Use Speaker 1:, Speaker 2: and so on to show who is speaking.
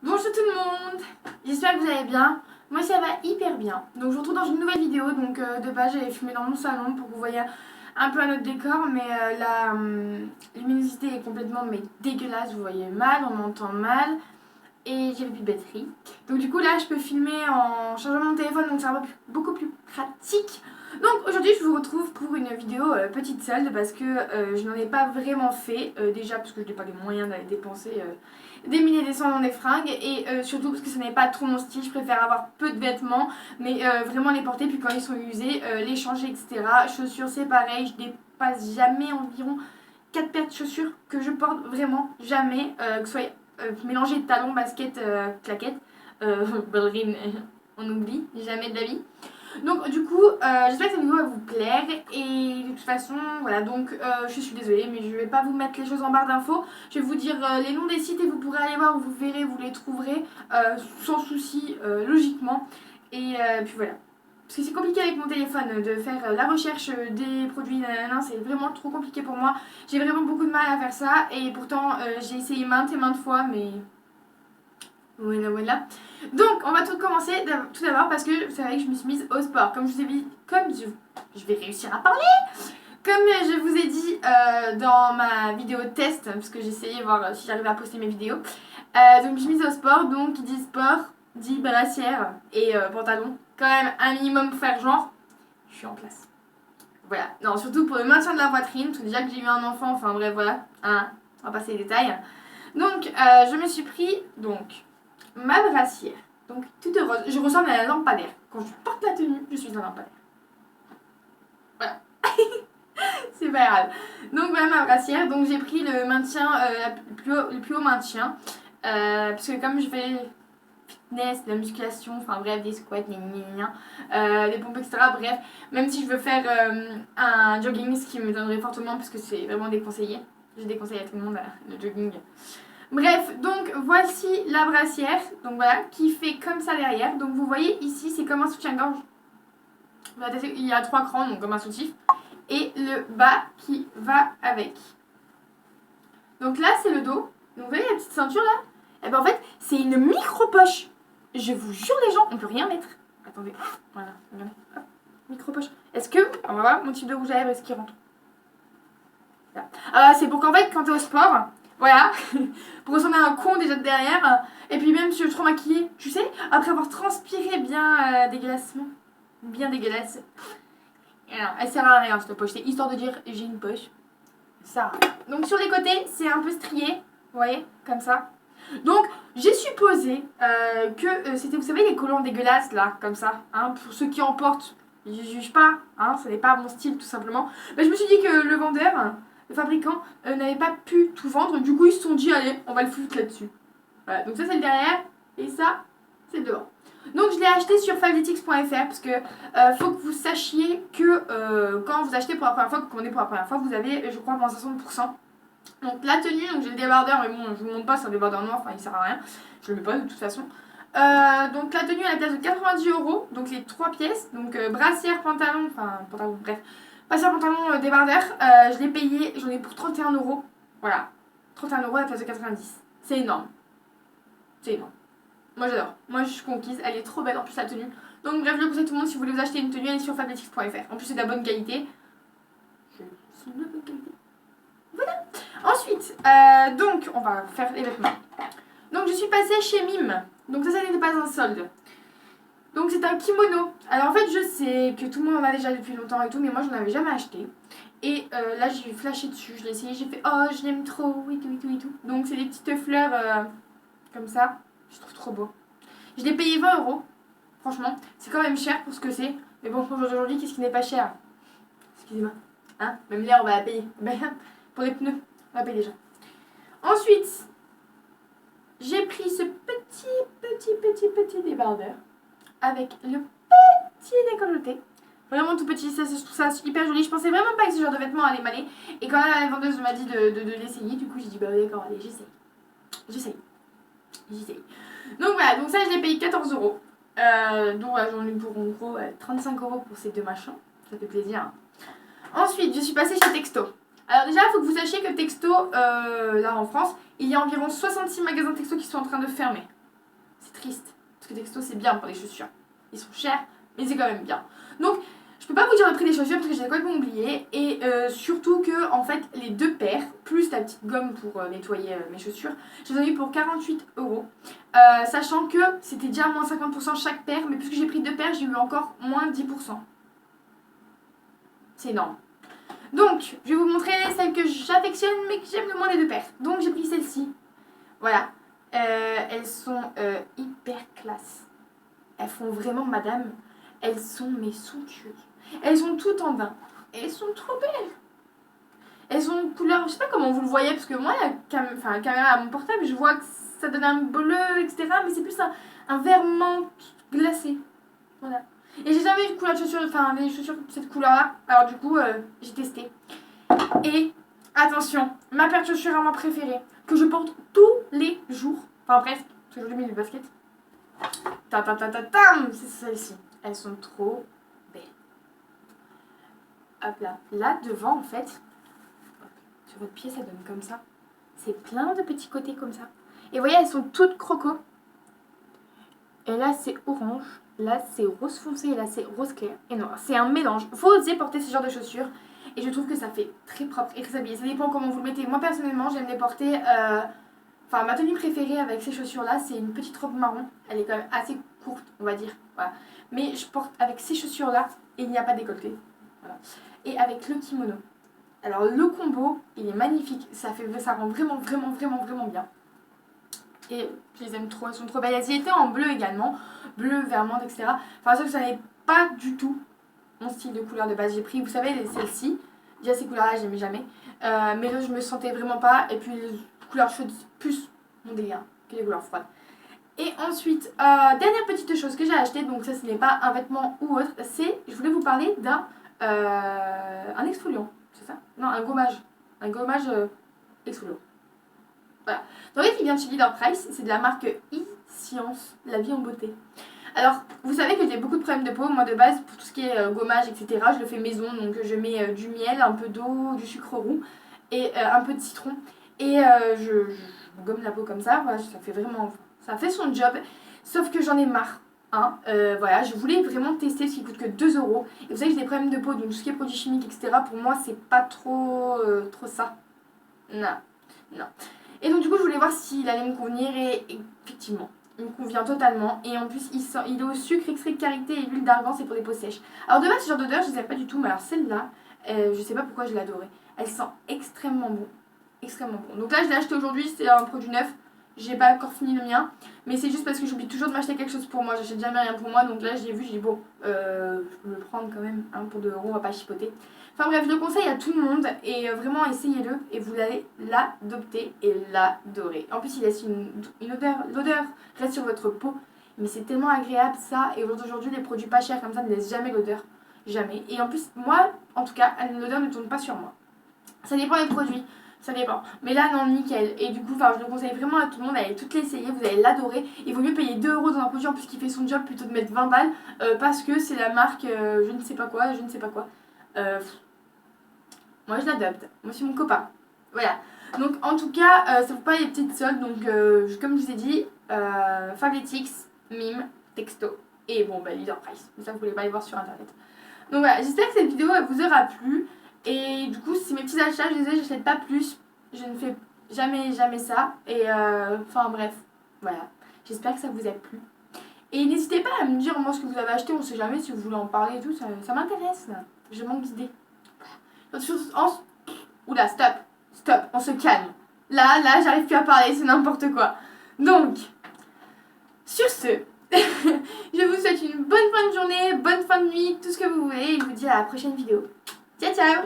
Speaker 1: Bonjour tout le monde, j'espère que vous allez bien. Moi ça va hyper bien. Donc je vous retrouve dans une nouvelle vidéo. Donc de base j'avais filmé dans mon salon pour que vous voyez un peu un autre décor. Mais la luminosité est complètement dégueulasse. Vous voyez mal, on m'entend mal. Et j'ai plus de batterie. Donc du coup là je peux filmer en chargeant mon téléphone. Donc c'est beaucoup plus pratique. Donc aujourd'hui je vous retrouve pour une vidéo petite solde. Parce que je n'en ai pas vraiment fait. Déjà parce que je n'ai pas les moyens d'aller dépenser des milliers et des cents dans des fringues. Et surtout parce que ce n'est pas trop mon style. Je préfère avoir peu de vêtements. Mais vraiment les porter. Puis quand ils sont usés, les changer, etc. Chaussures c'est pareil. Je dépasse jamais environ 4 paires de chaussures que je porte vraiment jamais. Que ce soit mélanger de talons, baskets, claquettes, ballerines, on oublie, jamais de la vie. Donc du coup, j'espère que cette vidéo va vous plaire et de toute façon, voilà, donc je suis désolée mais je vais pas vous mettre les choses en barre d'infos. Je vais vous dire les noms des sites et vous pourrez aller voir, vous verrez, vous les trouverez sans souci, logiquement. Et puis voilà. Parce que c'est compliqué avec mon téléphone de faire la recherche des produits, nanana, c'est vraiment trop compliqué pour moi. J'ai vraiment beaucoup de mal à faire ça et pourtant j'ai essayé maintes et maintes fois mais voilà. Donc on va tout commencer tout d'abord parce que c'est vrai que je me suis mise au sport. Comme je vous ai dit, je vais réussir à parler. Comme je vous ai dit dans ma vidéo test, parce que j'ai essayé de voir si j'arrivais à poster mes vidéos. Donc je suis mise au sport, donc qui dit sport dit brassière et pantalon. Quand même un minimum pour faire genre, je suis en place. Voilà, non, surtout pour le maintien de la poitrine, tout déjà que j'ai eu un enfant, enfin bref, voilà, hein, on va passer les détails. Donc, je me suis pris, donc, ma brassière, donc, toute rose, je ressemble à un lampadaire. Quand je porte la tenue, je suis un lampadaire. Voilà, c'est pas grave. Donc, voilà ma brassière, donc j'ai pris le maintien, le plus haut maintien, parce que comme je fais fitness, de la musculation, enfin bref, des squats, des pompes, etc. Bref, même si je veux faire un jogging, ce qui me donnerait fortement parce que c'est vraiment déconseillé. Je déconseille à tout le monde le jogging. Bref, donc voici la brassière, donc voilà, qui fait comme ça derrière. Donc vous voyez ici, c'est comme un soutien-gorge. Il y a 3 crans, donc comme un soutif. Et le bas qui va avec. Donc là, c'est le dos. Donc vous voyez la petite ceinture là? Et ben en fait, c'est une micro-poche. Je vous jure les gens, on peut rien mettre. Attendez, voilà, regardez. Hop, micro-poche. Est-ce que, on va voir mon type de rouge à lèvres, est-ce qu'il rentre? Ah, c'est pour qu'en fait, quand t'es au sport, voilà, pour ressembler à un con déjà de derrière, et puis même si je suis trop maquillée, tu sais, après avoir transpiré bien dégueulassement, bien dégueulasse. Alors, elle sert à rien cette poche, c'est histoire de dire j'ai une poche. Ça. Donc sur les côtés, c'est un peu strié, vous voyez, comme ça. Donc j'ai supposé que c'était, vous savez, les collants dégueulasses là, comme ça, hein, pour ceux qui en portent. Je juge pas, hein, ce n'est pas mon style tout simplement. Mais je me suis dit que le vendeur, le fabricant, n'avait pas pu tout vendre. Du coup, ils se sont dit, allez, on va le foutre là-dessus. Voilà, donc ça c'est le derrière, et ça, c'est le devant. Donc je l'ai acheté sur fabletics.fr parce que faut que vous sachiez que quand vous achetez pour la première fois, que vous commandez pour la première fois, vous avez, je crois, moins 60%. Donc la tenue, donc j'ai le débardeur, mais bon, je vous montre pas, c'est un débardeur noir, enfin il sert à rien. Je le mets pas de toute façon. Donc la tenue à la place de 90€, donc les 3 pièces, donc brassière, pantalon, bref, brassière, pantalon, débardeur, je l'ai payé, j'en ai pour 31€. Voilà, 31€ à la place de 90. C'est énorme. C'est énorme. Moi j'adore. Moi je suis conquise, elle est trop belle en plus la tenue. Donc bref, je le conseille tout le monde si vous voulez vous acheter une tenue, allez sur fabletics.fr. En plus c'est de la bonne qualité. C'est de la bonne qualité. Voilà. Ensuite, donc on va faire les vêtements. Donc je suis passée chez Mime. Donc ça n'était pas un solde. Donc c'est un kimono. Alors en fait je sais que tout le monde en a déjà depuis longtemps et tout, mais moi je n'en avais jamais acheté. Et là j'ai flashé dessus, je l'ai essayé, j'ai fait oh je l'aime trop, et tout, et tout, et tout. Donc c'est des petites fleurs comme ça, je trouve trop beau. Je l'ai payé 20€, franchement, c'est quand même cher pour ce que c'est. Mais bon, pour aujourd'hui, qu'est-ce qui n'est pas cher? Excusez-moi. Hein? Même l'air on va la payer. Pour les pneus, on va payer déjà. Ensuite, j'ai pris ce petit débardeur avec le petit décolleté. Vraiment tout petit, ça, je trouve ça hyper joli. Je pensais vraiment pas que ce genre de vêtements allait m'aller. Et quand la vendeuse m'a dit de l'essayer, du coup j'ai dit bah d'accord, allez, j'essaye. Donc voilà, donc ça je l'ai payé 14€. Donc voilà, j'en ai pour en gros 35€ pour ces deux machins. Ça fait plaisir. Ensuite, je suis passée chez Texto. Alors déjà, il faut que vous sachiez que Texto, là en France, il y a environ 66 magasins Texto qui sont en train de fermer. triste. Parce que Texto, c'est bien pour les chaussures. Ils sont chers, mais c'est quand même bien. Donc, je peux pas vous dire le prix des chaussures parce que j'ai complètement oublié. Et surtout que, en fait, les 2 paires, plus la petite gomme pour nettoyer mes chaussures, je les ai eu pour 48€. Sachant que c'était déjà moins 50% chaque paire, mais puisque j'ai pris 2 paires, j'ai eu encore moins 10%. C'est énorme. Donc, je vais vous montrer celles que j'affectionne mais que j'aime le moins des 2 paires. Donc, j'ai pris celle-ci. Voilà. Elles sont hyper classe. Elles font vraiment madame. Elles sont mais somptueuses. Elles sont toutes en daim. Elles sont trop belles. Elles sont une couleur, je sais pas comment vous le voyez, parce que moi, la caméra à mon portable, je vois que ça donne un bleu, etc. Mais c'est plus un vert menthe glacé. Voilà. Et j'ai jamais eu de couleur de chaussures, enfin des chaussures de cette couleur-là. Alors du coup, j'ai testé. Et attention, ma paire de chaussures à moi préférée, que je porte tous les jours. Enfin presque, parce que aujourd'hui j'ai mis du basket. C'est celle-ci. Elles sont trop belles. Hop là. Là devant en fait, sur votre pied ça donne comme ça. C'est plein de petits côtés comme ça. Et vous voyez, elles sont toutes croco. Et là c'est orange. Là c'est rose foncé et là c'est rose clair. Et non, c'est un mélange. Faut oser porter ce genre de chaussures. Et je trouve que ça fait très propre et très habillé. Ça dépend comment vous le mettez. Moi personnellement j'aime les porter. Enfin ma tenue préférée avec ces chaussures là c'est une petite robe marron. Elle est quand même assez courte on va dire. Voilà. Mais je porte avec ces chaussures là et il n'y a pas de décolleté. Voilà. Et avec le kimono. Alors le combo il est magnifique. Ça rend vraiment bien. Et je les aime trop, elles sont trop belles. Elles y étaient en bleu également, bleu, vert menthe, etc. Enfin, sauf que ça n'est pas du tout mon style de couleur de base. J'ai pris, vous savez, celle-ci. Déjà, ces couleurs-là, j'aimais jamais. Mais là, je me sentais vraiment pas. Et puis, les couleurs chaudes, plus mon délire que les couleurs froides. Et ensuite, dernière petite chose que j'ai acheté, donc ça, ce n'est pas un vêtement ou autre, c'est, je voulais vous parler un exfoliant, c'est ça? Non, un gommage. Un gommage exfoliant. Voilà. Donc, il vient de chez Leader Price, c'est de la marque e-Science, la vie en beauté. Alors, vous savez que j'ai beaucoup de problèmes de peau, moi de base, pour tout ce qui est gommage, etc. Je le fais maison, donc je mets du miel, un peu d'eau, du sucre roux et un peu de citron. Et je gomme la peau comme ça, voilà, ça fait son job, sauf que j'en ai marre. Hein, voilà, je voulais vraiment tester ce qui coûte que 2€. Et vous savez que j'ai des problèmes de peau, donc tout ce qui est produits chimiques, etc. Pour moi, c'est pas trop ça. Non, non. Et donc du coup je voulais voir s'il allait me convenir et effectivement il me convient totalement et en plus il est au sucre extrait de karité et l'huile d'argan, c'est pour les peaux sèches. Alors de base ce genre d'odeur je les aime pas du tout, mais alors celle-là je sais pas pourquoi je l'ai adorée. Elle sent extrêmement bon, extrêmement bon. Donc là je l'ai acheté aujourd'hui, c'est un produit neuf, j'ai pas encore fini le mien, mais c'est juste parce que j'oublie toujours de m'acheter quelque chose pour moi, j'achète jamais rien pour moi, donc là j'ai vu, j'ai dit bon je peux le prendre quand même, hein, pour 2€, on va pas chipoter. Enfin bref, je le conseille à tout le monde et vraiment essayez-le et vous allez l'adopter et l'adorer. En plus, il laisse une odeur, l'odeur reste sur votre peau, mais c'est tellement agréable ça. Et aujourd'hui, les produits pas chers comme ça ne laissent jamais l'odeur, jamais. Et en plus, moi, en tout cas, l'odeur ne tourne pas sur moi. Ça dépend des produits, ça dépend. Mais là, non, nickel. Et du coup, je le conseille vraiment à tout le monde, allez toutes l'essayer, vous allez l'adorer. Il vaut mieux payer 2€ dans un produit en plus qui fait son job plutôt de mettre 20 balles parce que c'est la marque je ne sais pas quoi. Moi je l'adopte, moi c'est mon copain. Voilà. Donc en tout cas, ça ne fait pas les petites soldes. Donc comme je vous ai dit, Fabletics, Mime, Texto. Et bon, Leader Price. Ça vous pouvez pas aller voir sur internet. Donc voilà, j'espère que cette vidéo elle vous aura plu. Et du coup, c'est mes petits achats, je les ai, j'achète pas plus. Je ne fais jamais ça. Et enfin bref, voilà. J'espère que ça vous a plu. Et n'hésitez pas à me dire moi ce que vous avez acheté, on sait jamais si vous voulez en parler et tout, ça m'intéresse. Je manque d'idées. Oula, stop, on se calme. Là, j'arrive plus à parler, c'est n'importe quoi. Donc, sur ce, je vous souhaite une bonne fin de journée, bonne fin de nuit, tout ce que vous voulez, et je vous dis à la prochaine vidéo. Ciao, ciao!